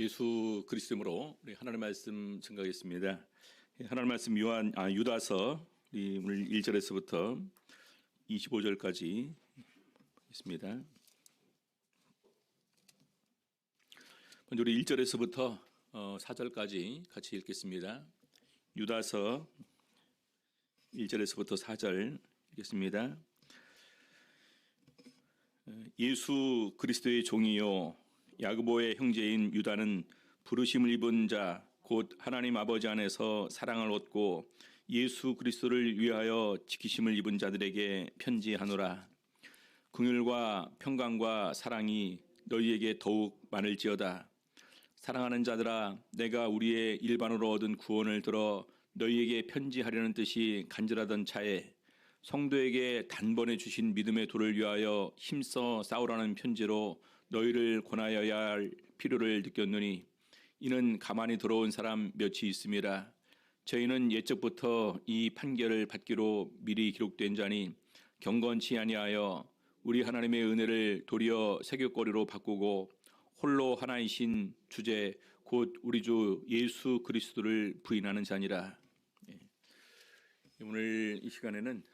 예수 그리스도로 우리 하나님 말씀 증거하겠습니다. 하나님 말씀 유다서 우리 오늘 1절에서부터 25절까지 있습니다. 먼저 우리 1절에서부터 4절까지 같이 읽겠습니다. 유다서 1절에서부터 4절 읽겠습니다. 예수 그리스도의 종이요 야고보의 형제인 유다는 부르심을 입은 자 곧 하나님 아버지 안에서 사랑을 얻고 예수 그리스도를 위하여 지키심을 입은 자들에게 편지하노라. 긍휼과 평강과 사랑이 너희에게 더욱 많을지어다. 사랑하는 자들아, 내가 우리의 일반으로 얻은 구원을 들어 너희에게 편지하려는 뜻이 간절하던 차에 성도에게 단번에 주신 믿음의 도를 위하여 힘써 싸우라는 편지로 너희를 권하여야 할 필요를 느꼈느니 이는 가만히 들어온 사람 몇이 있음이라. 저희는 옛적부터 이 판결을 받기로 미리 기록된 자니 경건치 아니하여 우리 하나님의 은혜를 도리어 세귑거리로 바꾸고 홀로 하나이신 주제 곧 우리 주 예수 그리스도를 부인하는 자니라. 오늘 이 시간에는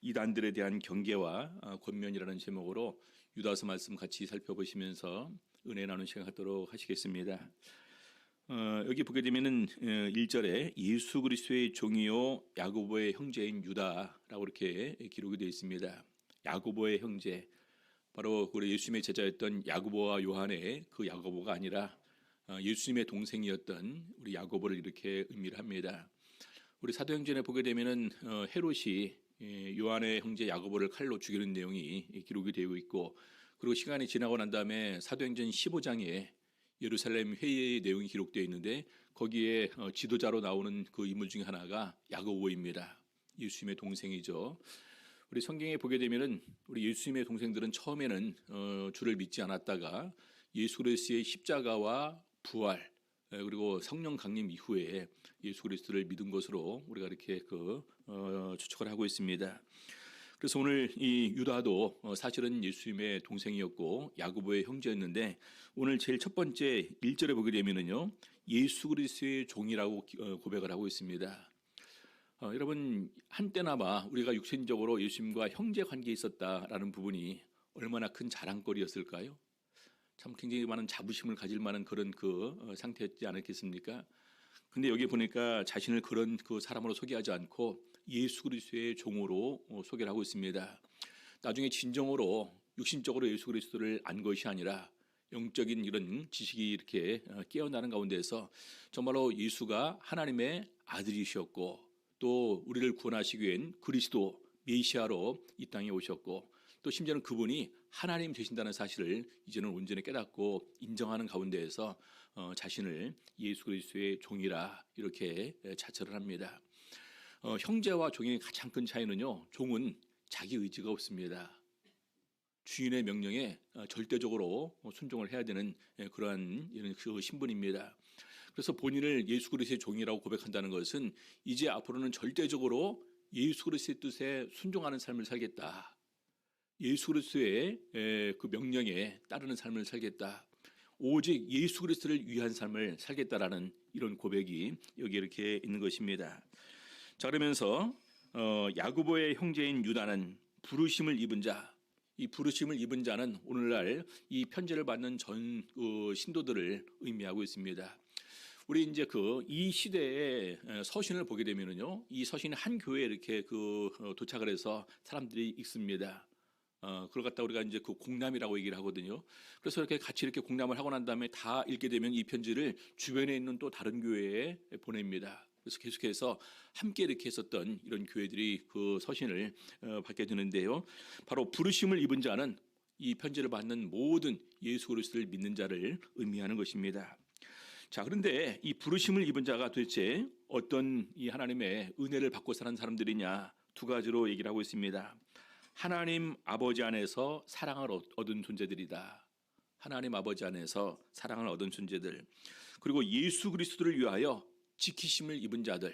이단들에 대한 경계와 권면이라는 제목으로 유다서 말씀 같이 살펴보시면서 은혜 나누는 시간 갖도록 하시겠습니다. 여기 보게 되면은 1절에 예수 그리스도의 종이요 야고보의 형제인 유다라고 이렇게 기록이 되어 있습니다. 야고보의 형제, 바로 우리 예수님의 제자였던 야고보와 요한의 그 야고보가 아니라 예수님의 동생이었던 우리 야고보를 이렇게 의미를 합니다. 우리 사도행전에 보게 되면은 헤롯이 요한의 형제 야고보를 칼로 죽이는 내용이 기록이 되고 있고, 그리고 시간이 지나고 난 다음에 사도행전 15장에 예루살렘 회의의 내용이 기록되어 있는데 거기에 지도자로 나오는 그 인물 중에 하나가 야고보입니다. 예수님의 동생이죠. 우리 성경에 보게 되면은 우리 예수님의 동생들은 처음에는 주를 믿지 않았다가 예수 그리스도의 십자가와 부활 그리고 성령 강림 이후에 예수 그리스도를 믿은 것으로 우리가 이렇게 추측을 하고 있습니다. 그래서 오늘 이 유다도 사실은 예수님의 동생이었고 야고보의 형제였는데 오늘 제일 첫 번째 1절에 보게 되면은요 예수 그리스도의 종이라고 고백을 하고 있습니다. 여러분, 한때나마 우리가 육신적으로 예수님과 형제 관계에 있었다라는 부분이 얼마나 큰 자랑거리였을까요? 참 굉장히 많은 자부심을 가질 만한 그런 상태였지 않았겠습니까? 근데 여기 보니까 자신을 그런 사람으로 소개하지 않고 예수 그리스도의 종으로 소개를 하고 있습니다. 나중에 진정으로 육신적으로 예수 그리스도를 안 것이 아니라 영적인 이런 지식이 이렇게 깨어나는 가운데서 정말로 예수가 하나님의 아들이셨고 또 우리를 구원하시기 위한 그리스도 메시아로 이 땅에 오셨고 또 심지어는 그분이 하나님 되신다는 사실을 이제는 온전히 깨닫고 인정하는 가운데에서 자신을 예수 그리스도의 종이라 이렇게 자처를 합니다. 형제와 종의 가장 큰 차이는요, 종은 자기 의지가 없습니다. 주인의 명령에 절대적으로 순종을 해야 되는 그러한 이런 신분입니다. 그래서 본인을 예수 그리스도의 종이라고 고백한다는 것은 이제 앞으로는 절대적으로 예수 그리스도의 뜻에 순종하는 삶을 살겠다. 예수 그리스도의 그 명령에 따르는 삶을 살겠다. 오직 예수 그리스도를 위한 삶을 살겠다라는 이런 고백이 여기 이렇게 있는 것입니다. 자, 그러면서 야고보의 형제인 유다는 부르심을 입은 자, 이 부르심을 입은 자는 오늘날 이 편지를 받는 전 신도들을 의미하고 있습니다. 우리 이제 이 시대의 서신을 보게 되면은요, 이 서신이 한 교회에 이렇게 도착을 해서 사람들이 읽습니다. 그걸 갖다 우리가 이제 공람이라고 얘기를 하거든요. 그래서 이렇게 같이 이렇게 공람을 하고 난 다음에 다 읽게 되면 이 편지를 주변에 있는 또 다른 교회에 보냅니다. 그래서 계속해서 함께 이렇게 했었던 이런 교회들이 그 서신을 받게 되는데요. 바로 부르심을 입은 자는 이 편지를 받는 모든 예수 그리스도를 믿는 자를 의미하는 것입니다. 자, 그런데 이 부르심을 입은 자가 도대체 어떤 이 하나님의 은혜를 받고 사는 사람들이냐, 두 가지로 얘기를 하고 있습니다. 하나님 아버지 안에서 사랑을 얻은 존재들이다. 하나님 아버지 안에서 사랑을 얻은 존재들. 그리고 예수 그리스도를 위하여 지키심을 입은 자들.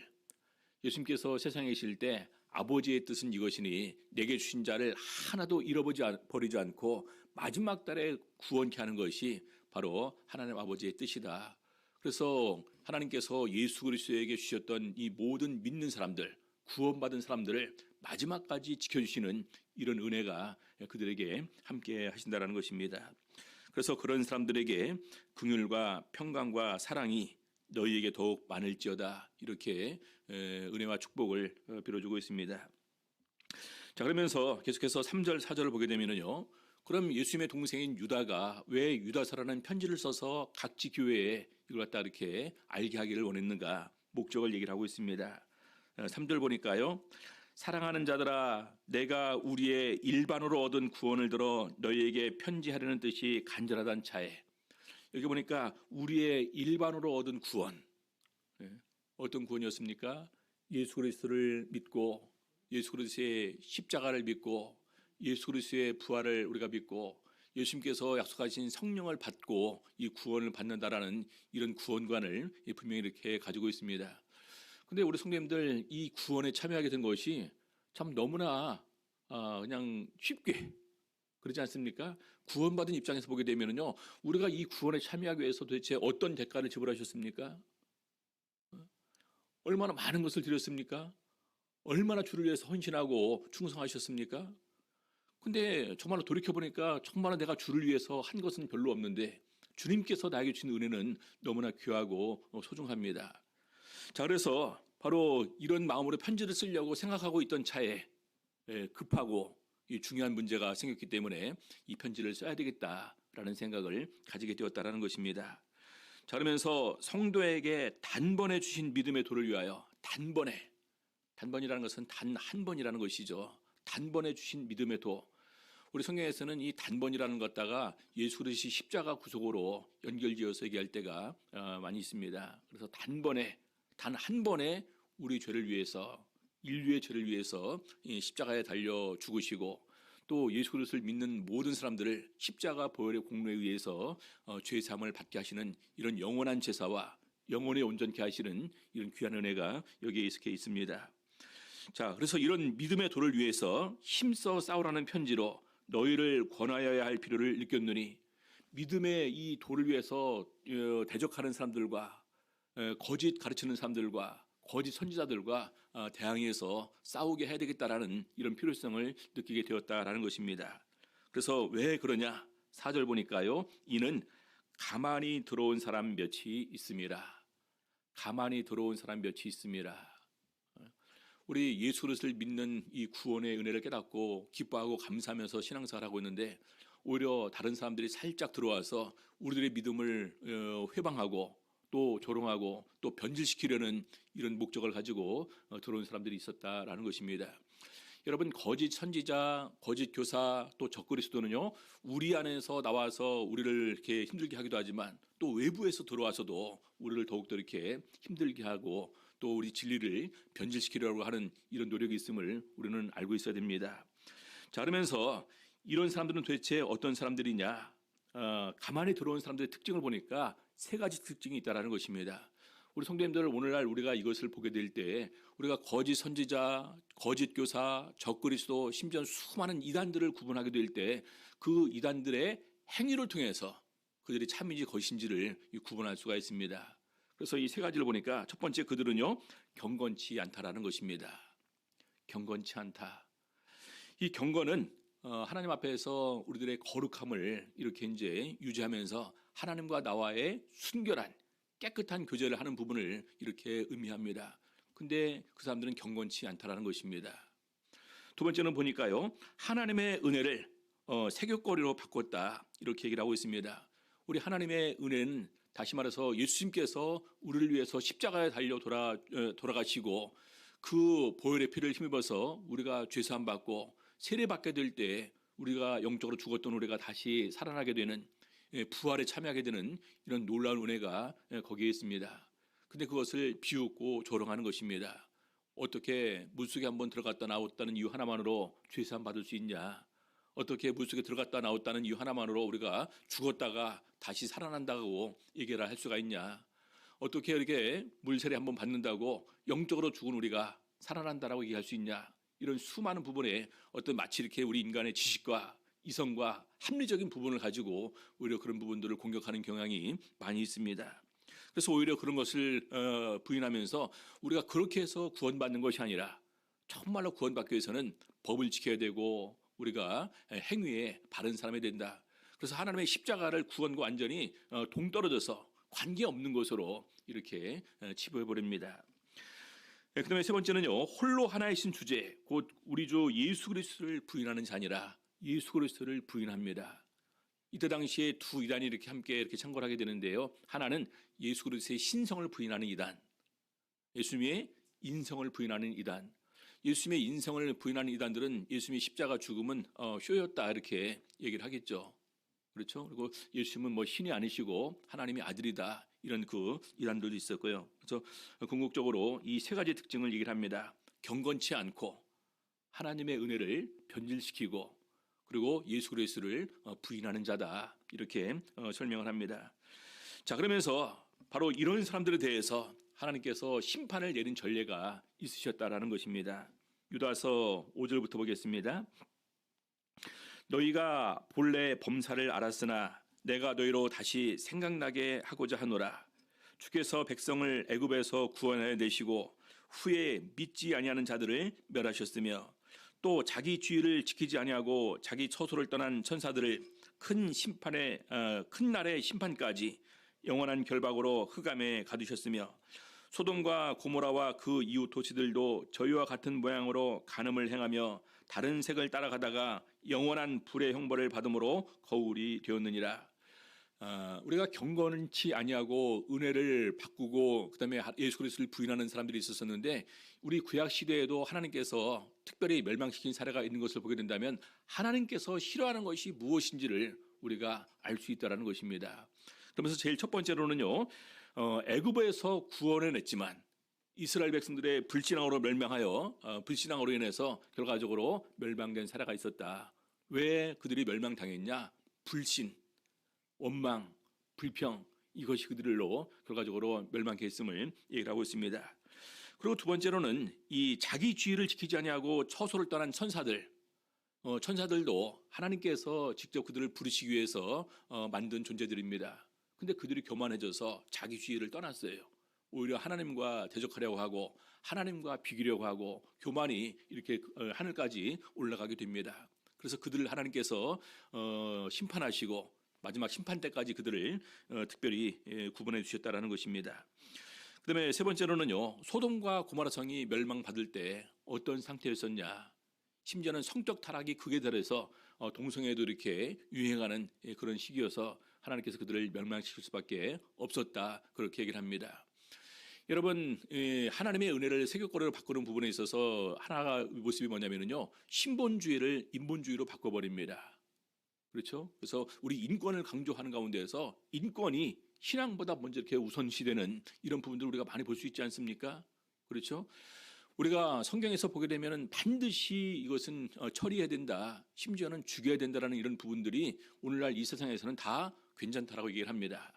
예수님께서 세상에 계실 때 아버지의 뜻은 이것이니 내게 주신 자를 하나도 잃어버리지 않고 마지막 달에 구원케 하는 것이 바로 하나님 아버지의 뜻이다. 그래서 하나님께서 예수 그리스도에게 주셨던 이 모든 믿는 사람들, 구원받은 사람들을 마지막까지 지켜주시는 이런 은혜가 그들에게 함께 하신다라는 것입니다. 그래서 그런 사람들에게 긍휼과 평강과 사랑이 너희에게 더욱 많을지어다, 이렇게 은혜와 축복을 빌어주고 있습니다. 자, 그러면서 계속해서 3절 4절을 보게 되면요, 그럼 예수님의 동생인 유다가 왜 유다서라는 편지를 써서 각지 교회에 이걸 갖다 이렇게 알게 하기를 원했는가, 목적을 얘기를 하고 있습니다. 3절 보니까요, 사랑하는 자들아, 내가 우리의 일반으로 얻은 구원을 들어 너희에게 편지하려는 뜻이 간절하단 차에, 여기 보니까 우리의 일반으로 얻은 구원, 어떤 구원이었습니까? 예수 그리스도를 믿고, 예수 그리스도의 십자가를 믿고, 예수 그리스도의 부활을 우리가 믿고, 예수님께서 약속하신 성령을 받고 이 구원을 받는다라는 이런 구원관을 분명히 이렇게 가지고 있습니다. 근데 우리 성도님들, 이 구원에 참여하게 된 것이 참 너무나 그냥 쉽게, 그렇지 않습니까? 구원받은 입장에서 보게 되면요, 우리가 이 구원에 참여하기 위해서 도대체 어떤 대가를 지불하셨습니까? 얼마나 많은 것을 드렸습니까? 얼마나 주를 위해서 헌신하고 충성하셨습니까? 근데 정말로 돌이켜보니까 정말 내가 주를 위해서 한 것은 별로 없는데 주님께서 나에게 주신 은혜는 너무나 귀하고 소중합니다. 자, 그래서 바로 이런 마음으로 편지를 쓰려고 생각하고 있던 차에 급하고 중요한 문제가 생겼기 때문에 이 편지를 써야 되겠다라는 생각을 가지게 되었다라는 것입니다. 자, 그러면서 성도에게 단번에 주신 믿음의 도를 위하여, 단번이라는 것은 단 한 번이라는 것이죠. 단번에 주신 믿음의 도. 우리 성경에서는 이 단번이라는 것 갖다가 예수 그리스도의 십자가 구속으로 연결지어서 얘기할 때가 많이 있습니다. 그래서 단번에, 단 한 번에 우리 죄를 위해서, 인류의 죄를 위해서 십자가에 달려 죽으시고, 또 예수 그리스도를 믿는 모든 사람들을 십자가 보혈의 공로에 의해서 죄 사함을 받게 하시는 이런 영원한 제사와 영원히 온전케 하시는 이런 귀한 은혜가 여기에 있게 있습니다. 자, 그래서 이런 믿음의 도를 위해서 힘써 싸우라는 편지로 너희를 권하여야 할 필요를 느꼈느니, 믿음의 이 도를 위해서 대적하는 사람들과 거짓 가르치는 사람들과 거짓 선지자들과 대항해서 싸우게 해야 되겠다라는 이런 필요성을 느끼게 되었다라는 것입니다. 그래서 왜 그러냐? 4절 보니까요, 이는 가만히 들어온 사람 몇이 있습니다. 가만히 들어온 사람 몇이 있습니다. 우리 예수 그리스도를 믿는 이 구원의 은혜를 깨닫고 기뻐하고 감사하면서 신앙생활을 하고 있는데, 오히려 다른 사람들이 살짝 들어와서 우리들의 믿음을 회방하고 또 조롱하고 또 변질시키려는 이런 목적을 가지고 들어온 사람들이 있었다라는 것입니다. 여러분, 거짓 선지자, 거짓 교사, 또 적그리스도는요, 우리 안에서 나와서 우리를 이렇게 힘들게 하기도 하지만 또 외부에서 들어와서도 우리를 더욱더 이렇게 힘들게 하고 또 우리 진리를 변질시키려고 하는 이런 노력이 있음을 우리는 알고 있어야 됩니다. 자, 그러면서 이런 사람들은 도대체 어떤 사람들이냐? 가만히 들어온 사람들의 특징을 보니까 세 가지 특징이 있다는 것입니다. 우리 성도님들, 오늘날 우리가 이것을 보게 될 때 우리가 거짓 선지자, 거짓 교사, 적그리스도, 심지어 수많은 이단들을 구분하게 될 때 그 이단들의 행위를 통해서 그들이 참인지 거짓인지를 구분할 수가 있습니다. 그래서 이 세 가지를 보니까 첫 번째, 그들은요, 경건치 않다라는 것입니다. 경건치 않다. 이 경건은 하나님 앞에서 우리들의 거룩함을 이렇게 이제 유지하면서 하나님과 나와의 순결한 깨끗한 교제를 하는 부분을 이렇게 의미합니다. 근데 그 사람들은 경건치 않다라는 것입니다. 두 번째는 보니까요, 하나님의 은혜를 세귑거리로 바꿨다, 이렇게 얘기를 하고 있습니다. 우리 하나님의 은혜는 다시 말해서 예수님께서 우리를 위해서 십자가에 달려 돌아가시고 그 보혈의 피를 힘입어서 우리가 죄사함 받고 세례받게 될 때 우리가 영적으로 죽었던 우리가 다시 살아나게 되는, 부활에 참여하게 되는 이런 놀라운 은혜가 거기에 있습니다. 근데 그것을 비웃고 조롱하는 것입니다. 어떻게 물속에 한번 들어갔다 나왔다는 이유 하나만으로 죄사함 받을 수 있냐? 어떻게 물속에 들어갔다 나왔다는 이유 하나만으로 우리가 죽었다가 다시 살아난다고 얘기를 할 수가 있냐? 어떻게 이렇게 물세례 한번 받는다고 영적으로 죽은 우리가 살아난다라고 얘기할 수 있냐? 이런 수많은 부분에 어떤 마치 이렇게 우리 인간의 지식과 이성과 합리적인 부분을 가지고 오히려 그런 부분들을 공격하는 경향이 많이 있습니다. 그래서 오히려 그런 것을 부인하면서 우리가 그렇게 해서 구원받는 것이 아니라 정말로 구원받기 위해서는 법을 지켜야 되고 우리가 행위에 바른 사람이 된다. 그래서 하나님의 십자가를 구원과 완전히 동떨어져서 관계없는 것으로 이렇게 치부해버립니다. 그다음에 세 번째는요, 홀로 하나이신 주제, 곧 우리 주 예수 그리스도를 부인하는 자니라. 예수 그리스도를 부인합니다. 이때 당시에 두 이단이 이렇게 함께 이렇게 창궐하게 되는데요. 하나는 예수 그리스도의 신성을 부인하는 이단, 예수님의 인성을 부인하는 이단. 예수님의 인성을 부인하는 이단들은 예수님의 십자가 죽음은 쇼였다 이렇게 얘기를 하겠죠. 그렇죠? 그리고 예수님은 뭐 신이 아니시고 하나님의 아들이다 이런 그 이단들도 있었고요. 그래서 궁극적으로 이 세 가지 특징을 얘기를 합니다. 경건치 않고 하나님의 은혜를 변질시키고 그리고 예수 그리스도를 부인하는 자다 이렇게 설명을 합니다. 자, 그러면서 바로 이런 사람들에 대해서 하나님께서 심판을 내린 전례가 있으셨다라는 것입니다. 유다서 5절부터 보겠습니다. 너희가 본래 범사를 알았으나 내가 너희로 다시 생각나게 하고자 하노라. 주께서 백성을 애굽에서 구원하여 내시고 후에 믿지 아니하는 자들을 멸하셨으며 또 자기 주의를 지키지 아니하고 자기 처소를 떠난 천사들을 큰 날의 심판까지 영원한 결박으로 흑암에 가두셨으며 소돔과 고모라와 그 이웃 도시들도 저희와 같은 모양으로 간음을 행하며 다른 색을 따라가다가 영원한 불의 형벌을 받음으로 거울이 되었느니라. 우리가 경건치 아니하고 은혜를 바꾸고 그다음에 예수 그리스도를 부인하는 사람들이 있었는데 우리 구약 시대에도 하나님께서 특별히 멸망시킨 사례가 있는 것을 보게 된다면 하나님께서 싫어하는 것이 무엇인지를 우리가 알 수 있다는 것입니다. 그러면서 제일 첫 번째로는요, 애굽에서 구원해냈지만 이스라엘 백성들의 불신앙으로 멸망하여 불신앙으로 인해서 결과적으로 멸망된 사례가 있었다. 왜 그들이 멸망당했냐? 불신, 원망, 불평, 이것이 그들로 결과적으로 멸망케 했음을 얘기를 하고 있습니다. 그리고 두 번째로는 이 자기 주의를 지키지 아니하고 처소를 떠난 천사들도 하나님께서 직접 그들을 부르시기 위해서 만든 존재들입니다. 근데 그들이 교만해져서 자기 주의를 떠났어요. 오히려 하나님과 대적하려고 하고 하나님과 비기려고 하고 교만이 이렇게 하늘까지 올라가게 됩니다. 그래서 그들을 하나님께서 심판하시고 마지막 심판 때까지 그들을 특별히 구분해 주셨다라는 것입니다. 그다음에 세 번째로는요, 소돔과 고모라 성이 멸망받을 때 어떤 상태였었냐? 심지어는 성적 타락이 극에 달해서 동성애도 이렇게 유행하는 그런 시기여서 하나님께서 그들을 멸망시킬 수밖에 없었다 그렇게 얘기를 합니다. 여러분, 하나님의 은혜를 세계권으로 바꾸는 부분에 있어서 하나가 모습이 뭐냐면요, 신본주의를 인본주의로 바꿔버립니다. 그렇죠? 그래서 우리 인권을 강조하는 가운데에서 인권이 신앙보다 먼저 이렇게 우선시되는 이런 부분들을 우리가 많이 볼 수 있지 않습니까? 그렇죠? 우리가 성경에서 보게 되면 반드시 이것은 처리해야 된다, 심지어는 죽여야 된다라는 이런 부분들이 오늘날 이 세상에서는 다 괜찮다라고 얘기를 합니다.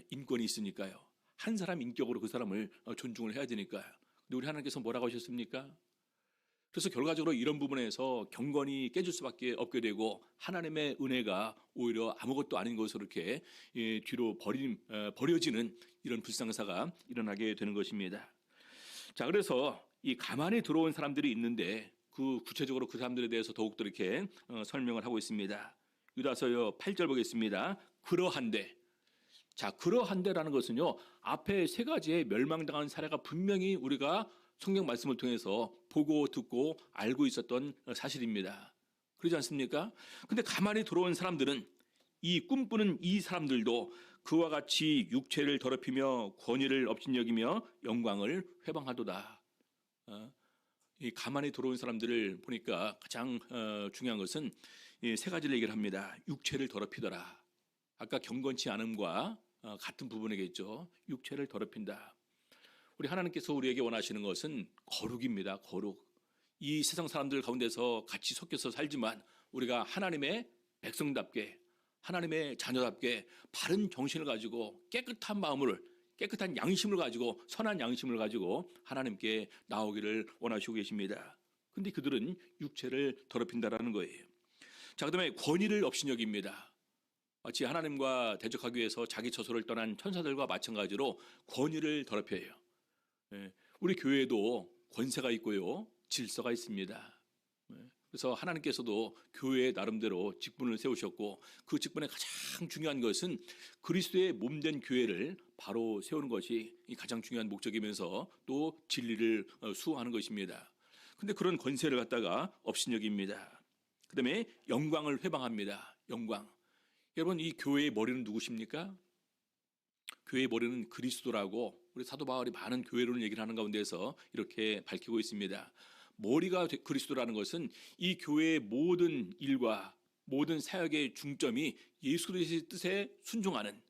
인권이 있으니까요. 한 사람 인격으로 그 사람을 존중을 해야 되니까요. 근데 우리 하나님께서 뭐라고 하셨습니까? 그래서 결과적으로 이런 부분에서 경건이 깨질 수밖에 없게 되고 하나님의 은혜가 오히려 아무것도 아닌 것으로 이렇게 뒤로 버려지는 이런 불상사가 일어나게 되는 것입니다. 자, 그래서 이 가만히 들어온 사람들이 있는데 구체적으로 그 사람들에 대해서 더욱더 이렇게 설명을 하고 있습니다. 유다서 8절 보겠습니다. 그러한데, 자, 그러한데라는 것은요, 앞에 세 가지의 멸망당한 사례가 분명히 우리가 성경 말씀을 통해서 보고 듣고 알고 있었던 사실입니다. 그러지 않습니까? 근데 가만히 들어온 사람들은, 이 꿈꾸는 이 사람들도 그와 같이 육체를 더럽히며 권위를 업신여기며 영광을 회방하도다. 이 가만히 들어온 사람들을 보니까 가장 중요한 것은 이 세 가지를 얘기를 합니다. 육체를 더럽히더라. 아까 경건치 않음과 같은 부분이겠죠. 육체를 더럽힌다. 우리 하나님께서 우리에게 원하시는 것은 거룩입니다. 거룩. 이 세상 사람들 가운데서 같이 섞여서 살지만 우리가 하나님의 백성답게, 하나님의 자녀답게 바른 정신을 가지고 깨끗한 마음을, 깨끗한 양심을 가지고, 선한 양심을 가지고 하나님께 나오기를 원하시고 계십니다. 근데 그들은 육체를 더럽힌다라는 거예요. 자, 그다음에 권위를 업신여깁니다. 마치 하나님과 대적하기 위해서 자기 처소를 떠난 천사들과 마찬가지로 권위를 더럽혀요. 우리 교회에도 권세가 있고요, 질서가 있습니다. 그래서 하나님께서도 교회에 나름대로 직분을 세우셨고, 그 직분의 가장 중요한 것은 그리스도의 몸된 교회를 바로 세우는 것이 가장 중요한 목적이면서 또 진리를 수호하는 것입니다. 근데 그런 권세를 갖다가 업신여깁니다. 그 다음에 영광을 회방합니다. 영광. 여러분, 이 교회의 머리는 누구십니까? 교회의 머리는 그리스도라고 우리 사도 바울이 많은 교회론을 얘기를 하는 가운데서 이렇게 밝히고 있습니다. 머리가 그리스도라는 것은 이 교회의 모든 일과 모든 사역의 중점이 예수 그리스도의 뜻에 순종하는,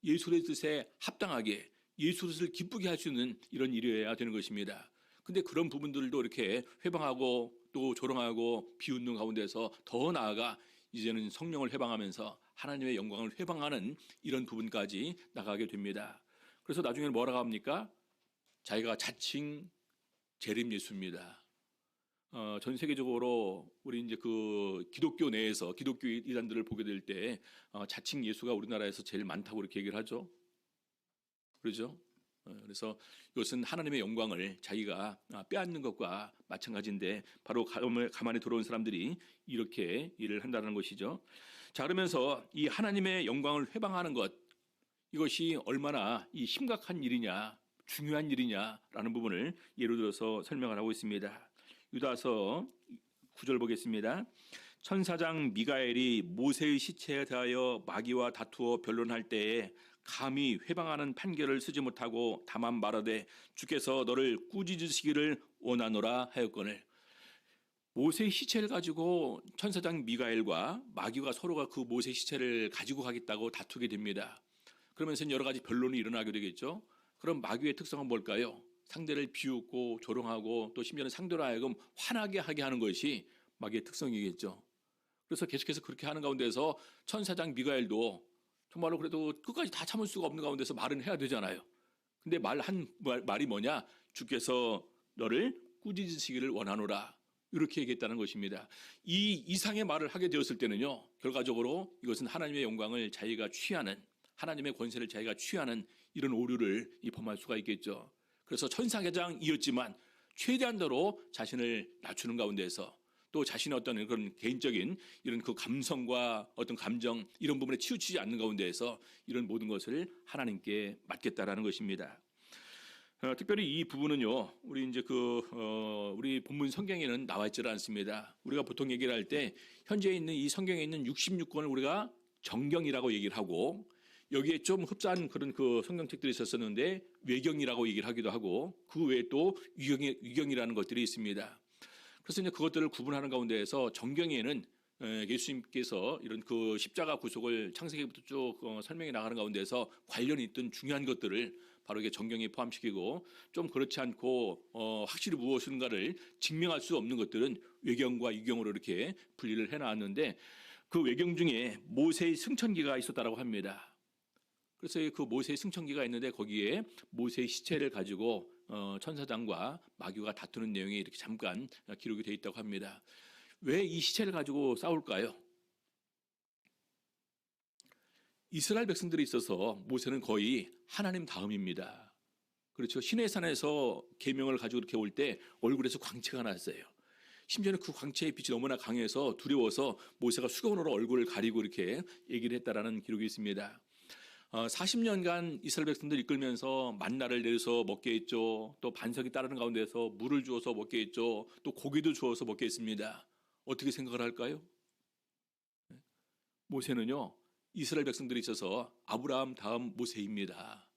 예수 그리스도의 뜻에 합당하게 예수 그리스도를 기쁘게 할 수 있는 이런 일이어야 되는 것입니다. 근데 그런 부분들도 이렇게 회방하고 또 조롱하고 비웃는 가운데서 더 나아가 이제는 성령을 회방하면서 하나님의 영광을 회방하는 이런 부분까지 나가게 됩니다. 그래서 나중에는 뭐라고 합니까? 자기가 자칭 재림 예수입니다. 전 세계적으로 우리 이제 그 기독교 내에서 기독교 이단들을 보게 될 때 자칭 예수가 우리나라에서 제일 많다고 이렇게 얘기를 하죠. 그렇죠? 그래서 이것은 하나님의 영광을 자기가 빼앗는 것과 마찬가지인데, 바로 가만히 들어온 사람들이 이렇게 일을 한다는 것이죠. 자, 그러면서 이 하나님의 영광을 회방하는 것, 이것이 얼마나 이 심각한 일이냐, 중요한 일이냐라는 부분을 예로 들어서 설명을 하고 있습니다. 유다서 9절 보겠습니다. 천사장 미가엘이 모세의 시체에 대하여 마귀와 다투어 변론할 때에 감히 회방하는 판결을 쓰지 못하고 다만 말하되 주께서 너를 꾸짖으시기를 원하노라 하였거늘. 모세의 시체를 가지고 천사장 미가엘과 마귀가 서로가 그 모세의 시체를 가지고 가겠다고 다투게 됩니다. 그러면서 여러 가지 변론이 일어나게 되겠죠. 그럼 마귀의 특성은 뭘까요? 상대를 비웃고 조롱하고 또 심지어는 상대로 하여금 화나게 하게 하는 것이 마귀의 특성이겠죠. 그래서 계속해서 그렇게 하는 가운데서 천사장 미가엘도 정말로 그래도 끝까지 다 참을 수가 없는 가운데서 말은 해야 되잖아요. 근데 말이 뭐냐? 주께서 너를 꾸짖으시기를 원하노라. 이렇게 얘기했다는 것입니다. 이 이상의 말을 하게 되었을 때는요, 결과적으로 이것은 하나님의 영광을 자기가 취하는, 하나님의 권세를 자기가 취하는 이런 오류를 범할 수가 있겠죠. 그래서 천사장이었지만 최대한도로 자신을 낮추는 가운데서 또 자신의 어떤 그런 개인적인 이런 그 감성과 어떤 감정 이런 부분에 치우치지 않는 가운데에서 이런 모든 것을 하나님께 맡겠다라는 것입니다. 특별히 이 부분은요, 우리 이제 우리 본문 성경에는 나와 있지 않습니다. 우리가 보통 얘기를 할 때 현재 있는 이 성경에 있는 66권을 우리가 정경이라고 얘기를 하고, 여기에 좀 흡사한 그런 그 성경책들이 있었었는데 외경이라고 얘기를 하기도 하고, 그 외에 또 위경이라는 것들이 있습니다. 그래서 이제 그것들을 구분하는 가운데에서 정경에는 예수님께서 이런 그 십자가 구속을 창세기부터 쭉 설명해 나가는 가운데서 관련이 있던 중요한 것들을 바로 이게 정경에 포함시키고, 좀 그렇지 않고 확실히 무엇인가를 증명할 수 없는 것들은 외경과 위경으로 이렇게 분리를 해놨는데, 그 외경 중에 모세의 승천기가 있었다라고 합니다. 그래서 그 모세의 승천기가 있는데 거기에 모세의 시체를 가지고 천사장과 마귀가 다투는 내용이 이렇게 잠깐 기록이 되어 있다고 합니다. 왜 이 시체를 가지고 싸울까요? 이스라엘 백성들이 있어서 모세는 거의 하나님 다음입니다. 그렇죠. 시내산에서 계명을 가지고 이렇게 올 때 얼굴에서 광채가 났어요. 심지어는 그 광채의 빛이 너무나 강해서 두려워서 모세가 수건으로 얼굴을 가리고 이렇게 얘기를 했다라는 기록이 있습니다. 40년간 이스라엘 백성들 이끌면서 만나를 내려서 먹게 했죠. 또 반석이 따르는 가운데서 물을 주어서 먹게 했죠. 또 고기도 주어서 먹게 했습니다. 어떻게 생각을 할까요? 모세는요, 이스라엘 백성들이 있어서 아브라함 다음 모세입니다.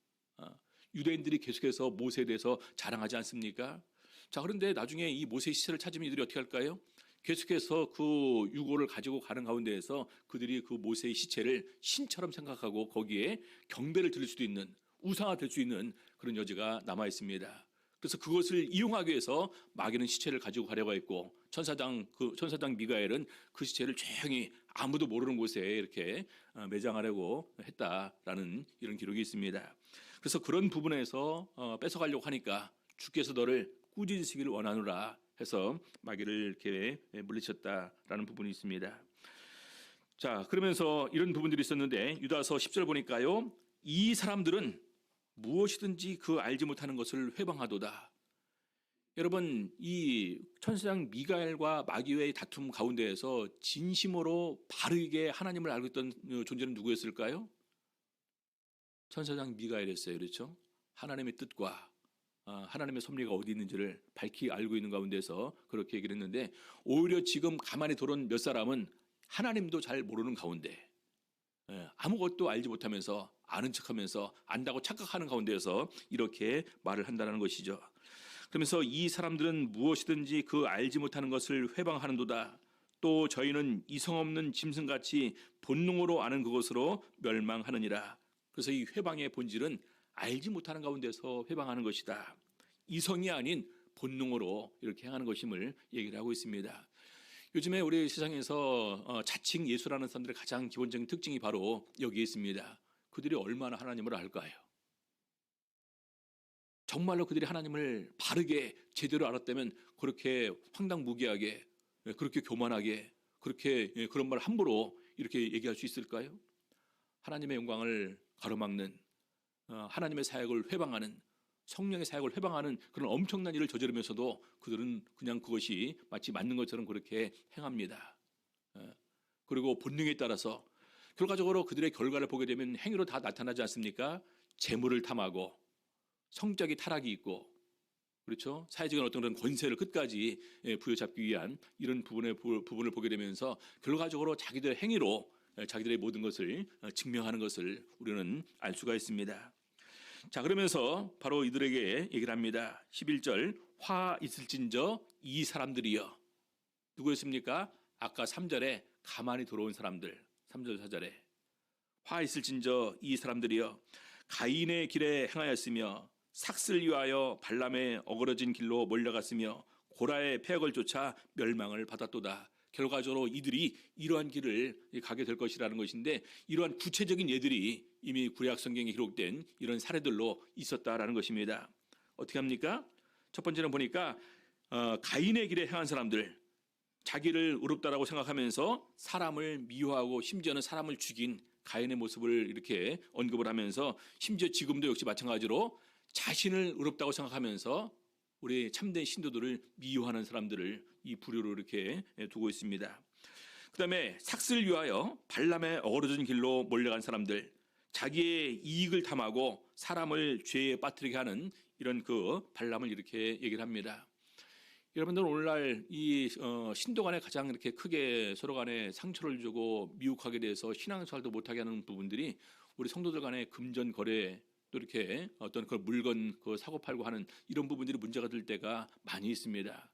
유대인들이 계속해서 모세에 대해서 자랑하지 않습니까? 자, 그런데 나중에 이 모세의 시체를 찾으면 이들이 어떻게 할까요? 계속해서 그 유고를 가지고 가는 가운데에서 그들이 그 모세의 시체를 신처럼 생각하고 거기에 경배를 드릴 수도 있는, 우상화 될 수 있는 그런 여지가 남아 있습니다. 그래서 그것을 이용하기 위해서 마귀는 시체를 가지고 가려고 했고, 천사장 미가엘은 그 시체를 조용히 아무도 모르는 곳에 이렇게 매장하려고 했다라는 이런 기록이 있습니다. 그래서 그런 부분에서 뺏어가려고 하니까 주께서 너를 꾸짖으시기를 원하노라 해서 마귀를 이렇게 물리쳤다라는 부분이 있습니다. 자, 그러면서 이런 부분들이 있었는데 유다서 10절 보니까요. 이 사람들은 무엇이든지 그 알지 못하는 것을 회방하도다. 여러분, 이 천사장 미가엘과 마귀의 다툼 가운데에서 진심으로 바르게 하나님을 알고 있던 존재는 누구였을까요? 천사장 미가엘이었어요. 그렇죠? 하나님의 뜻과 하나님의 섭리가 어디 있는지를 밝히 알고 있는 가운데서 그렇게 얘기를 했는데, 오히려 지금 가만히 돌아온 몇 사람은 하나님도 잘 모르는 가운데 아무것도 알지 못하면서 아는 척하면서 안다고 착각하는 가운데에서 이렇게 말을 한다는 것이죠. 그러면서 이 사람들은 무엇이든지 그 알지 못하는 것을 회방하는도다. 또 저희는 이성 없는 짐승같이 본능으로 아는 그것으로 멸망하느니라. 그래서 이 회방의 본질은 알지 못하는 가운데서 회방하는 것이다. 이성이 아닌 본능으로 이렇게 행하는 것임을 얘기를 하고 있습니다. 요즘에 우리 세상에서 자칭 예수라는 사람들의 가장 기본적인 특징이 바로 여기에 있습니다. 그들이 얼마나 하나님을 알까요? 정말로 그들이 하나님을 바르게 제대로 알았다면 그렇게 황당무계하게, 그렇게 교만하게, 그렇게 그런 말 함부로 이렇게 얘기할 수 있을까요? 하나님의 영광을 가로막는, 하나님의 사역을 회방하는, 성령의 사역을 회방하는 그런 엄청난 일을 저지르면서도 그들은 그냥 그것이 마치 맞는 것처럼 그렇게 행합니다. 그리고 본능에 따라서 결과적으로 그들의 결과를 보게 되면 행위로 다 나타나지 않습니까? 재물을 탐하고 성적인 타락이 있고, 그렇죠? 사회적인 어떤 그런 권세를 끝까지 부여잡기 위한 이런 부분을 보게 되면서 결과적으로 자기들의 행위로 자기들의 모든 것을 증명하는 것을 우리는 알 수가 있습니다. 자, 그러면서 바로 이들에게 얘기를 합니다. 11절, 화 있을진저 이 사람들이여. 누구였습니까? 아까 3절에 가만히 들어온 사람들, 3절 4절에 화 있을진저 이 사람들이여 가인의 길에 행하였으며 삭슬 위하여 발람의 어그러진 길로 몰려갔으며 고라의 폐역을 쫓아 멸망을 받았도다. 결과적으로 이들이 이러한 길을 가게 될 것이라는 것인데, 이러한 구체적인 예들이 이미 구약 성경에 기록된 이런 사례들로 있었다라는 것입니다. 어떻게 합니까? 첫 번째는 보니까 가인의 길에 행한 사람들, 자기를 의롭다라고 생각하면서 사람을 미워하고 심지어는 사람을 죽인 가인의 모습을 이렇게 언급을 하면서, 심지어 지금도 역시 마찬가지로 자신을 의롭다고 생각하면서 우리 참된 신도들을 미워하는 사람들을 이 부류로 이렇게 두고 있습니다. 그 다음에 삭슬 위하여 발람의 어그러진 길로 몰려간 사람들, 자기의 이익을 탐하고 사람을 죄에 빠뜨리게 하는 이런 그 발람을 이렇게 얘기를 합니다. 여러분들 오늘날 이 신도 간에 가장 이렇게 크게 서로 간에 상처를 주고 미혹하게 돼서 신앙생활도 못하게 하는 부분들이 우리 성도들 간의 금전 거래, 또 이렇게 어떤 그 물건 그 사고 팔고 하는 이런 부분들이 문제가 될 때가 많이 있습니다.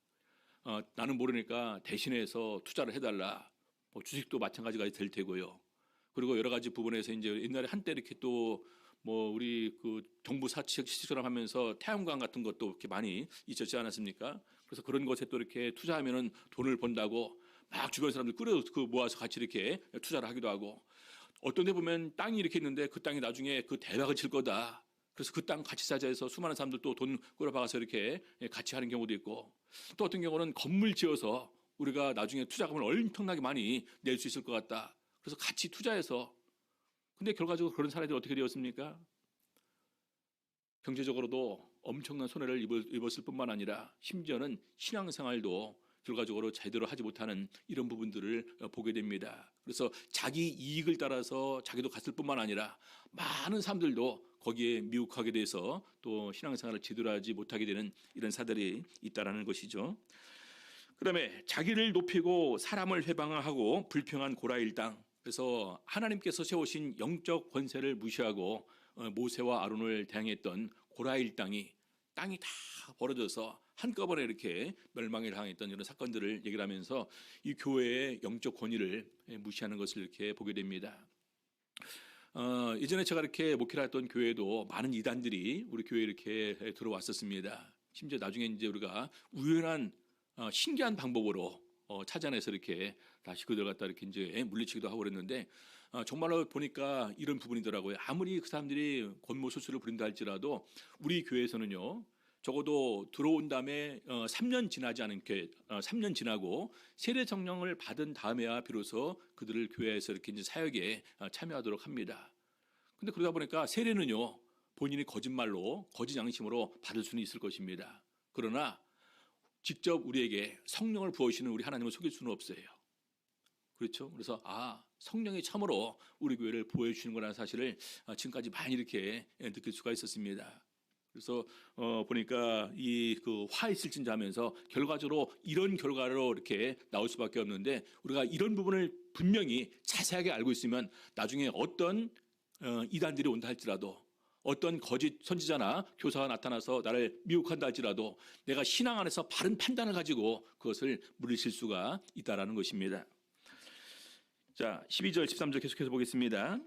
나는 모르니까 대신해서 투자를 해달라. 뭐 주식도 마찬가지가 될 테고요. 그리고 여러 가지 부분에서 이제 옛날에 한때 이렇게 또 뭐 우리 그 정부 사치처럼 하면서 태양광 같은 것도 이렇게 많이 있었지 않았습니까? 그래서 그런 것에 또 이렇게 투자하면은 돈을 번다고 막 주변 사람들 모아서 같이 이렇게 투자를 하기도 하고, 어떤 데 보면 땅이 이렇게 있는데 그 땅이 나중에 그 대박을 칠 거다. 그래서 그 땅 같이 사자 해서 수많은 사람들 또 돈 끌어박아서 이렇게 같이 하는 경우도 있고, 또 어떤 경우는 건물 지어서 우리가 나중에 투자금을 엄청나게 많이 낼 수 있을 것 같다. 그래서 같이 투자해서, 근데 결과적으로 그런 사례들이 어떻게 되었습니까? 경제적으로도 엄청난 손해를 입었을 뿐만 아니라 심지어는 신앙생활도 결과적으로 제대로 하지 못하는 이런 부분들을 보게 됩니다. 그래서 자기 이익을 따라서 자기도 갔을 뿐만 아니라 많은 사람들도 거기에 미혹하게 돼서 또 신앙생활을 제대로 하지 못하게 되는 이런 사들이 있다라는 것이죠. 그다음에 자기를 높이고 사람을 회방하고 불평한 고라일 땅. 그래서 하나님께서 세우신 영적 권세를 무시하고 모세와 아론을 대항했던 고라일 땅이 다 벌어져서 한꺼번에 이렇게 멸망을 당했던 이런 사건들을 얘기를 하면서 이 교회의 영적 권위를 무시하는 것을 이렇게 보게 됩니다. 예전에 제가 이렇게 목회를 했던 교회도 많은 이단들이 우리 교회에 이렇게 들어왔었습니다. 심지어 나중에 이제 우리가 우연한 신기한 방법으로 찾아내서 이렇게 다시 그들 갖다 이렇게 이제 물리치기도 하고 그랬는데, 정말로 보니까 이런 부분이더라고요. 아무리 그 사람들이 권모술수를 부린다 할지라도 우리 교회에서는요, 적어도 들어온 다음에 3년 지나지 않게 3년 지나고 세례 성령을 받은 다음에야 비로소 그들을 교회에서 이렇게 이제 사역에 참여하도록 합니다. 근데 그러다 보니까 세례는요, 본인이 거짓말로 거짓 양심으로 받을 수는 있을 것입니다. 그러나 직접 우리에게 성령을 부어주시는 우리 하나님을 속일 수는 없어요. 그렇죠? 그래서 성령이 참으로 우리 교회를 보호해 주시는 거라는 사실을 지금까지 많이 이렇게 느낄 수가 있었습니다. 그래서 보니까 이 그 화있을진자 하면서 결과적으로 이런 결과로 이렇게 나올 수밖에 없는데, 우리가 이런 부분을 분명히 자세하게 알고 있으면 나중에 어떤 이단들이 온다 할지라도, 어떤 거짓 선지자나 교사가 나타나서 나를 미혹한다 할지라도 내가 신앙 안에서 바른 판단을 가지고 그것을 물리칠 수가 있다라는 것입니다. 자, 12절 13절 계속해서 보겠습니다.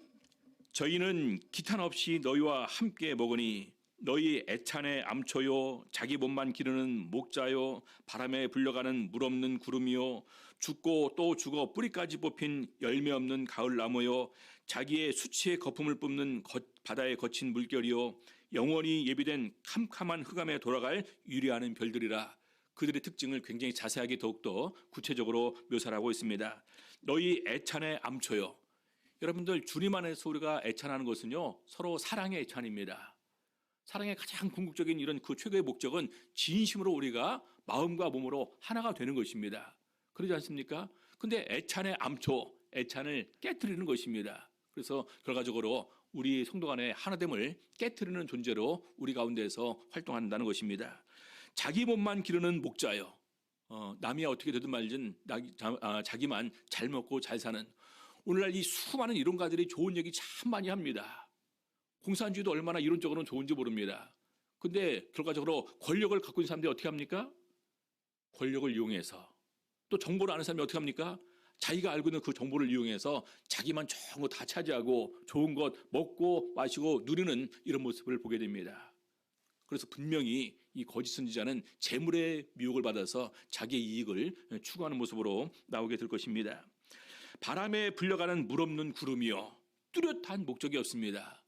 저희는 기탄 없이 너희와 함께 먹으니 너희 애찬의 암초요 자기 몸만 기르는 목자요 바람에 불려가는 물 없는 구름이요 죽고 또 죽어 뿌리까지 뽑힌 열매 없는 가을 나무요 자기의 수치의 거품을 뿜는 바다의 거친 물결이요 영원히 예비된 캄캄한 흑암에 돌아갈 유리하는 별들이라. 그들의 특징을 굉장히 자세하게 더욱더 구체적으로 묘사를 하고 있습니다. 너희 애찬의 암초요. 여러분들, 주님 안에서 우리가 애찬하는 것은요, 서로 사랑의 애찬입니다. 사랑의 가장 궁극적인 이런 그 최고의 목적은 진심으로 우리가 마음과 몸으로 하나가 되는 것입니다. 그러지 않습니까? 근데 애찬의 암초, 애찬을 깨트리는 것입니다. 그래서 결과적으로 우리 성도 간의 하나됨을 깨트리는 존재로 우리 가운데서 활동한다는 것입니다. 자기 몸만 기르는 목자요. 남이 어떻게 되든 말든 자기만 잘 먹고 잘 사는, 오늘날 이 수많은 이론가들이 좋은 얘기 참 많이 합니다. 공산주의도 얼마나 이론적으로는 좋은지 모릅니다. 근데 결과적으로 권력을 갖고 있는 사람들이 어떻게 합니까? 권력을 이용해서, 또 정보를 아는 사람이 어떻게 합니까? 자기가 알고 있는 그 정보를 이용해서 자기만 좋은 거 다 차지하고 좋은 것 먹고 마시고 누리는 이런 모습을 보게 됩니다. 그래서 분명히 이 거짓 선지자는 재물의 미혹을 받아서 자기의 이익을 추구하는 모습으로 나오게 될 것입니다. 바람에 불려가는 물 없는 구름이요. 뚜렷한 목적이 없습니다.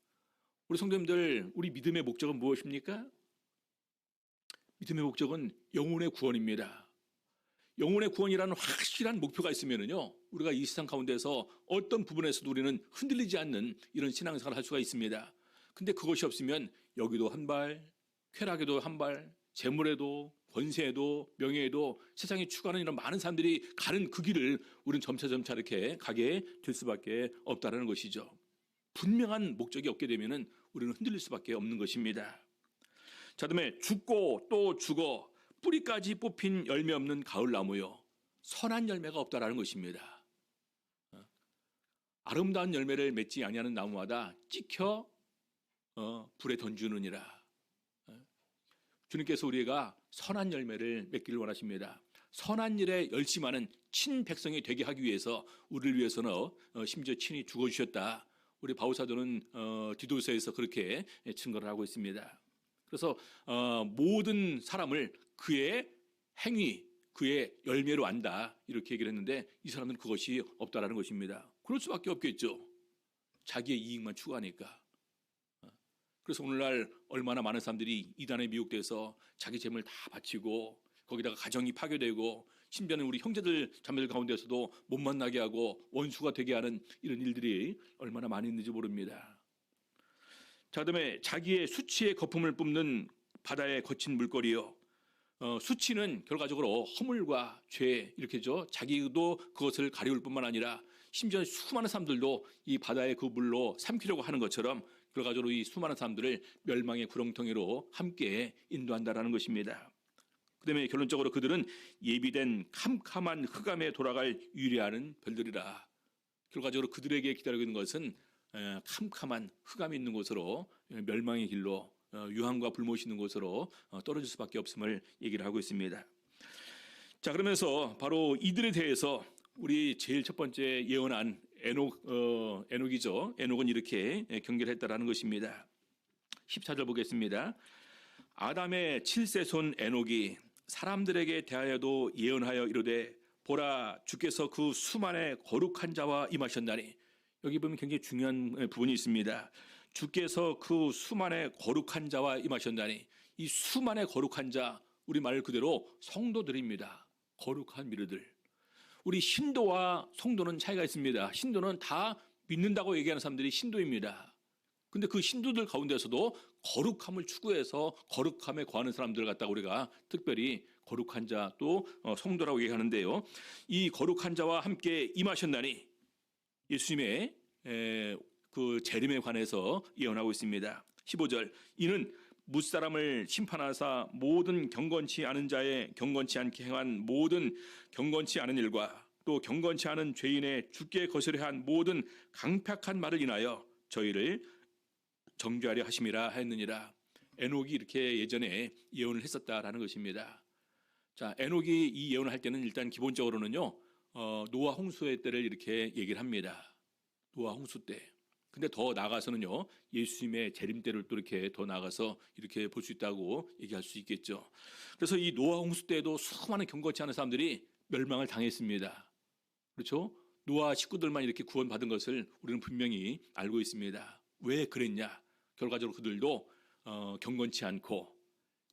우리 성도님들, 우리 믿음의 목적은 무엇입니까? 믿음의 목적은 영혼의 구원입니다. 영혼의 구원이라는 확실한 목표가 있으면요, 우리가 이 세상 가운데서 어떤 부분에서도 우리는 흔들리지 않는 이런 신앙생활을 할 수가 있습니다. 근데 그것이 없으면 여기도 한 발, 쾌락에도 한 발, 재물에도, 권세에도, 명예에도 세상에 추구하는 이런 많은 사람들이 가는 그 길을 우리는 점차점차 이렇게 가게 될 수밖에 없다는 것이죠. 분명한 목적이 없게 되면 우리는 흔들릴 수밖에 없는 것입니다. 자, 그다음에 죽고 또 죽어 뿌리까지 뽑힌 열매 없는 가을 나무요. 선한 열매가 없다라는 것입니다. 아름다운 열매를 맺지 아니하는 나무마다 찍혀 불에 던지느니라. 주님께서 우리가 선한 열매를 맺기를 원하십니다. 선한 일에 열심하는 친백성이 되게 하기 위해서 우리를 위해서는 심지어 친히 죽어주셨다. 우리 바울사도는 디도서에서 그렇게 증거를 하고 있습니다. 그래서 모든 사람을 그의 행위, 그의 열매로 안다, 이렇게 얘기를 했는데 이 사람은 그것이 없다라는 것입니다. 그럴 수밖에 없겠죠. 자기의 이익만 추구하니까. 그래서 오늘날 얼마나 많은 사람들이 이단에 미혹돼서 자기 재물을 다 바치고 거기다가 가정이 파괴되고 심지어는 우리 형제들 자매들 가운데서도 못 만나게 하고 원수가 되게 하는 이런 일들이 얼마나 많이 있는지 모릅니다. 자, 그다음에 자기의 수치의 거품을 뿜는 바다의 거친 물거리요. 수치는 결과적으로 허물과 죄, 이렇게죠. 자기도 그것을 가리울 뿐만 아니라 심지어 수많은 사람들도 이 바다의 그 물로 삼키려고 하는 것처럼 결과적으로 이 수많은 사람들을 멸망의 구렁텅이로 함께 인도한다라는 것입니다. 그다음에 결론적으로 그들은 예비된 캄캄한 흑암에 돌아갈 유리하는 별들이라. 결과적으로 그들에게 기다리고 있는 것은 캄캄한 흑암이 있는 곳으로, 멸망의 길로, 유황과 불못이 있는 곳으로 떨어질 수밖에 없음을 얘기를 하고 있습니다. 자, 그러면서 바로 이들에 대해서 우리 제일 첫 번째 예언한 에녹이죠. 에녹은 이렇게 경계를 했다라는 것입니다. 14절 보겠습니다. 아담의 7세손 에녹이 사람들에게 대하여도 예언하여 이르되 보라, 주께서 그 수만의 거룩한 자와 임하셨나니. 여기 보면 굉장히 중요한 부분이 있습니다. 주께서 그 수만의 거룩한 자와 임하셨나니. 이 수만의 거룩한 자, 우리 말 그대로 성도들입니다. 거룩한 미르들. 우리 신도와 성도는 차이가 있습니다. 신도는 다 믿는다고 얘기하는 사람들이 신도입니다. 근데 그 신도들 가운데서도 거룩함을 추구해서 거룩함에 거하는 사람들 갖다가 우리가 특별히 거룩한 자 또 성도라고 얘기하는데요. 이 거룩한 자와 함께 임하셨나니 예수님의 그 재림에 관해서 예언하고 있습니다. 15절 이는 무사람을 심판하사 모든 경건치 않은 자의 경건치 않게 행한 모든 경건치 않은 일과 또 경건치 않은 죄인의 죽게 거스려 한 모든 강팍한 말을 인하여 저희를 정죄하려 하심이라 하였느니라. 에녹이 이렇게 예전에 예언을 했었다라는 것입니다. 자, 에녹이 이 예언을 할 때는 일단 기본적으로는요, 노아 홍수의 때를 이렇게 얘기를 합니다. 노아 홍수 때. 근데 더 나아가서는요, 예수님의 재림 때를 또 이렇게 더 나아가서 이렇게 볼 수 있다고 얘기할 수 있겠죠. 그래서 이 노아 홍수 때에도 수많은 경건치 않은 사람들이 멸망을 당했습니다. 그렇죠? 노아 식구들만 이렇게 구원받은 것을 우리는 분명히 알고 있습니다. 왜 그랬냐? 결과적으로 그들도 경건치 않고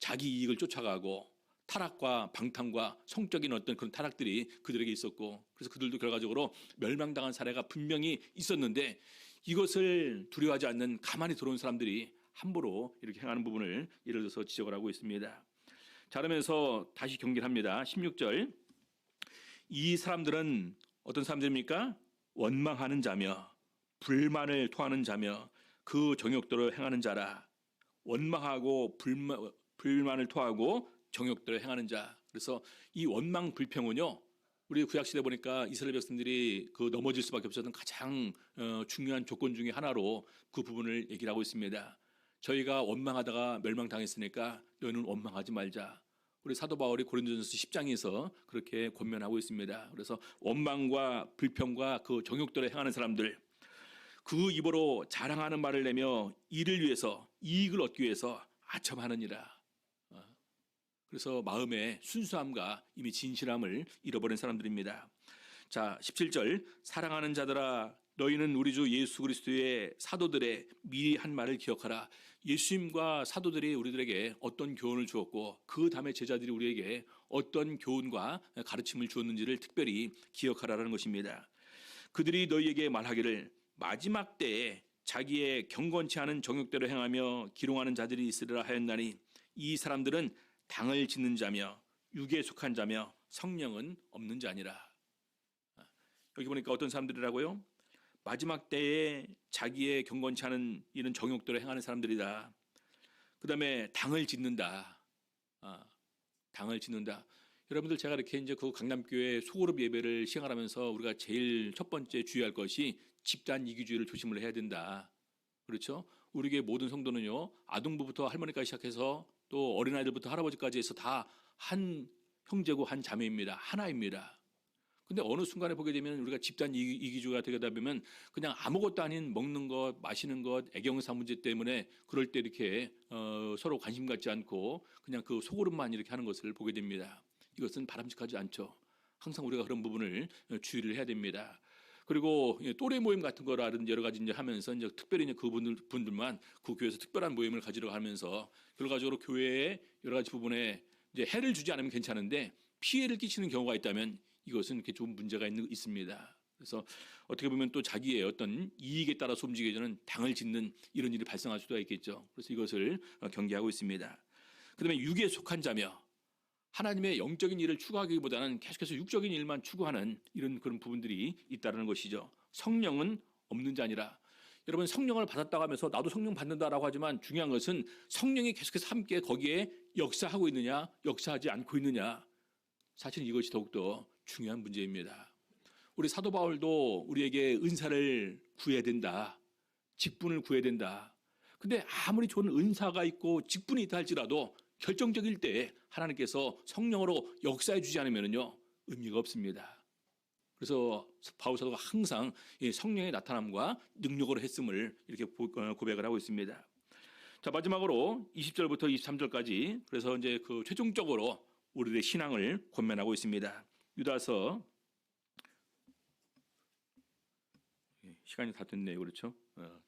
자기 이익을 쫓아가고 타락과 방탕과 성적인 어떤 그런 타락들이 그들에게 있었고 그래서 그들도 결과적으로 멸망당한 사례가 분명히 있었는데 이것을 두려워하지 않는 가만히 들어온 사람들이 함부로 이렇게 행하는 부분을 예를 들어서 지적을 하고 있습니다. 자, 그러면서 다시 경계를 합니다. 16절 이 사람들은 어떤 사람들입니까? 원망하는 자며 불만을 토하는 자며 그 정욕대로 행하는 자라. 원망하고 불만을 토하고 정욕대로 행하는 자. 그래서 이 원망 불평은요, 우리 구약시대 보니까 이스라엘 백성들이 그 넘어질 수밖에 없었던 가장 중요한 조건 중에 하나로 그 부분을 얘기를 하고 있습니다. 저희가 원망하다가 멸망당했으니까 너희는 원망하지 말자. 우리 사도 바울이 고린도전서 10장에서 그렇게 권면하고 있습니다. 그래서 원망과 불평과 그 정욕대로 행하는 사람들, 그 입으로 자랑하는 말을 내며 이를 위해서 이익을 얻기 위해서 아첨하느니라. 그래서 마음의 순수함과 이미 진실함을 잃어버린 사람들입니다. 자, 17절 사랑하는 자들아 너희는 우리 주 예수 그리스도의 사도들의 미리 한 말을 기억하라. 예수님과 사도들이 우리들에게 어떤 교훈을 주었고 그 다음에 제자들이 우리에게 어떤 교훈과 가르침을 주었는지를 특별히 기억하라는 것입니다. 그들이 너희에게 말하기를 마지막 때에 자기의 경건치 않은 정욕대로 행하며 기롱하는 자들이 있으리라 하였나니 이 사람들은 당을 짓는 자며 육에 속한 자며 성령은 없는 자니라. 여기 보니까 어떤 사람들이라고요? 마지막 때에 자기의 경건치 않은 이런 정욕대로 행하는 사람들이다. 그 다음에 당을 짓는다. 당을 짓는다. 여러분들 제가 이렇게 이제 그 강남교회 소그룹 예배를 시행하면서 우리가 제일 첫 번째 주의할 것이 집단 이기주의를 조심을 해야 된다. 그렇죠? 우리 교회 모든 성도는요, 아동부부터 할머니까지 시작해서 또 어린아이들부터 할아버지까지 해서 다 한 형제고 한 자매입니다. 하나입니다. 근데 어느 순간에 보게 되면 우리가 집단 이기주의가 되다 보면 그냥 아무것도 아닌 먹는 것, 마시는 것, 애경사 문제 때문에 그럴 때 이렇게 서로 관심 갖지 않고 그냥 그 소그룹만 이렇게 하는 것을 보게 됩니다. 이것은 바람직하지 않죠. 항상 우리가 그런 부분을 주의를 해야 됩니다. 그리고 또래 모임 같은 거라든지 여러 가지 이제 하면서 이제 특별히 이제 그분들만 그 교회에서 특별한 모임을 가지러 가면서 결과적으로 교회의 여러 가지 부분에 이제 해를 주지 않으면 괜찮은데 피해를 끼치는 경우가 있다면 이것은 이렇게 좀 문제가 있습니다. 그래서 어떻게 보면 또 자기의 어떤 이익에 따라서 움직여지는 당을 짓는 이런 일이 발생할 수도 있겠죠. 그래서 이것을 경계하고 있습니다. 그다음에 육에 속한 자며 하나님의 영적인 일을 추구하기보다는 계속해서 육적인 일만 추구하는 이런 그런 부분들이 있다는 것이죠. 성령은 없는 자 아니라 여러분 성령을 받았다고 하면서 나도 성령 받는다라고 하지만 중요한 것은 성령이 계속해서 함께 거기에 역사하고 있느냐 역사하지 않고 있느냐 사실 이것이 더욱더 중요한 문제입니다. 우리 사도 바울도 우리에게 은사를 구해야 된다. 직분을 구해야 된다. 근데 아무리 좋은 은사가 있고 직분이 있다 할지라도 결정적일 때 하나님께서 성령으로 역사해 주지 않으면요 의미가 없습니다. 그래서 바울 사도가 항상 성령의 나타남과 능력으로 했음을 이렇게 고백을 하고 있습니다. 자, 마지막으로 20절부터 23절까지 그래서 이제 그 최종적으로 우리의 신앙을 권면하고 있습니다. 유다서 시간이 다 됐네요. 그렇죠?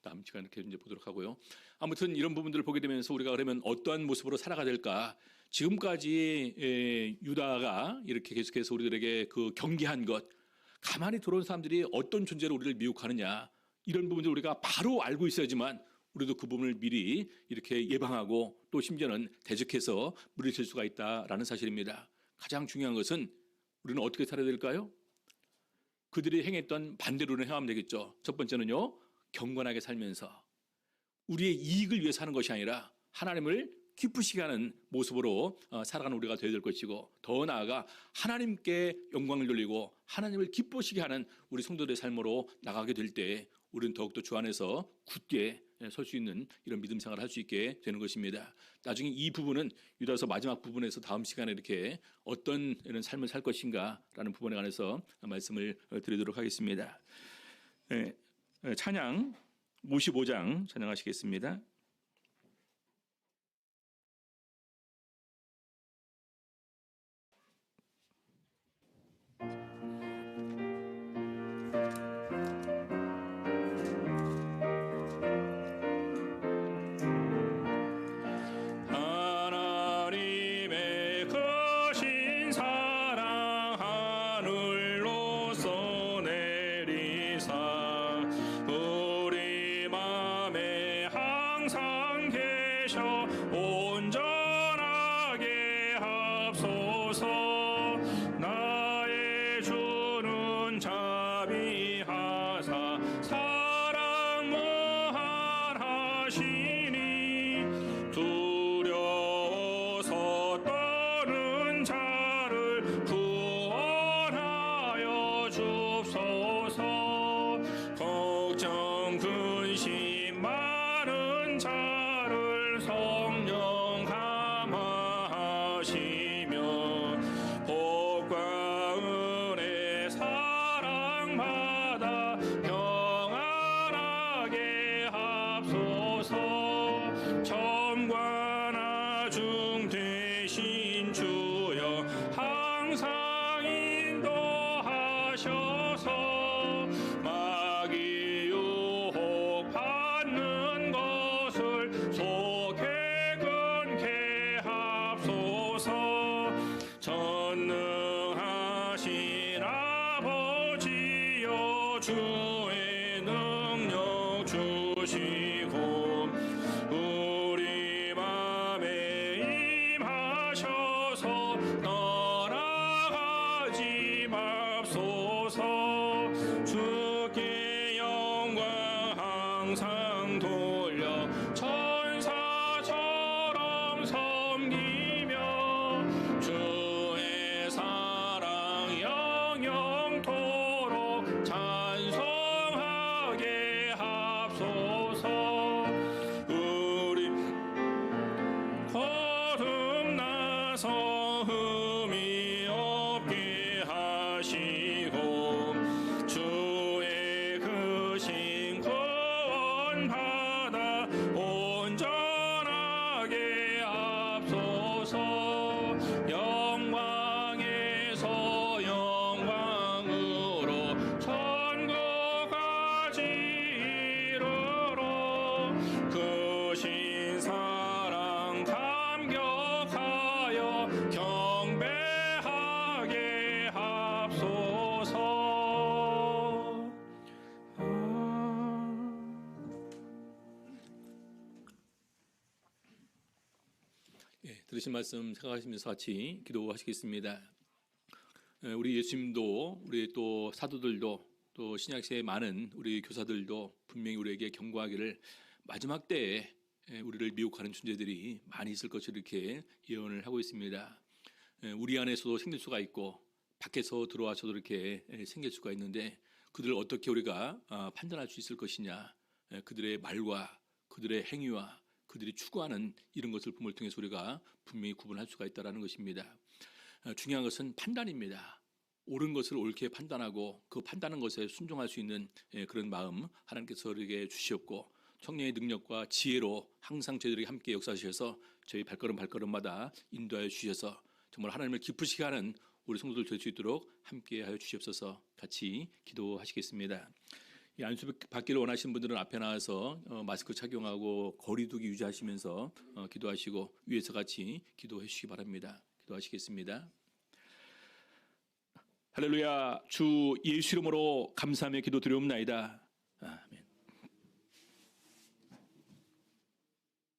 다음 시간에 이렇게 이제 보도록 하고요. 아무튼 이런 부분들을 보게 되면서 우리가 그러면 어떠한 모습으로 살아가야 될까? 지금까지 유다가 이렇게 계속해서 우리들에게 그 경계한 것, 가만히 들어온 사람들이 어떤 존재로 우리를 미혹하느냐, 이런 부분들 우리가 바로 알고 있어야지만 우리도 그 부분을 미리 이렇게 예방하고 또 심지어는 대적해서 물리칠 수가 있다라는 사실입니다. 가장 중요한 것은 우리는 어떻게 살아야 될까요? 그들이 행했던 반대로는 행하면 되겠죠. 첫 번째는요, 경건하게 살면서 우리의 이익을 위해 사는 것이 아니라 하나님을 기쁘시게 하는 모습으로 살아가는 우리가 되어야 될 것이고, 더 나아가 하나님께 영광을 돌리고 하나님을 기쁘시게 하는 우리 성도들의 삶으로 나가게 될 때 우리는 더욱더 주 안에서 굳게 설 수 있는 이런 믿음 생활을 할 수 있게 되는 것입니다. 나중에 이 부분은 유다서 마지막 부분에서 다음 시간에 이렇게 어떤 이런 삶을 살 것인가라는 부분에 관해서 말씀을 드리도록 하겠습니다. 찬양 55장 찬양하시겠습니다. 들으신 말씀 생각하시면서 같이 기도하시겠습니다. 우리 예수님도 우리 또 사도들도 또 신약시대의 많은 우리 교사들도 분명히 우리에게 경고하기를 마지막 때에 우리를 미혹하는 존재들이 많이 있을 것을 이렇게 예언을 하고 있습니다. 우리 안에서도 생길 수가 있고 밖에서 들어와서도 이렇게 생길 수가 있는데 그들을 어떻게 우리가 판단할 수 있을 것이냐, 그들의 말과 그들의 행위와 그들이 추구하는 이런 것을 봄을 통해서 우리가 분명히 구분할 수가 있다는 것입니다. 중요한 것은 판단입니다. 옳은 것을 옳게 판단하고 그 판단한 것에 순종할 수 있는 그런 마음 하나님께서 우리에게 주시옵고 청년의 능력과 지혜로 항상 저희들이 함께 역사하셔서 저희 발걸음마다 인도하여 주셔서 정말 하나님을 기쁘시게 하는 우리 성도들 될 수 있도록 함께하여 주시옵소서. 같이 기도하시겠습니다. 이 안수 받기를 원하시는 분들은 앞에 나와서 마스크 착용하고 거리두기 유지하시면서 기도하시고 위에서 같이 기도해 주시기 바랍니다. 기도하시겠습니다. 할렐루야. 주 예수 이름으로 감사하며 기도드리옵나이다.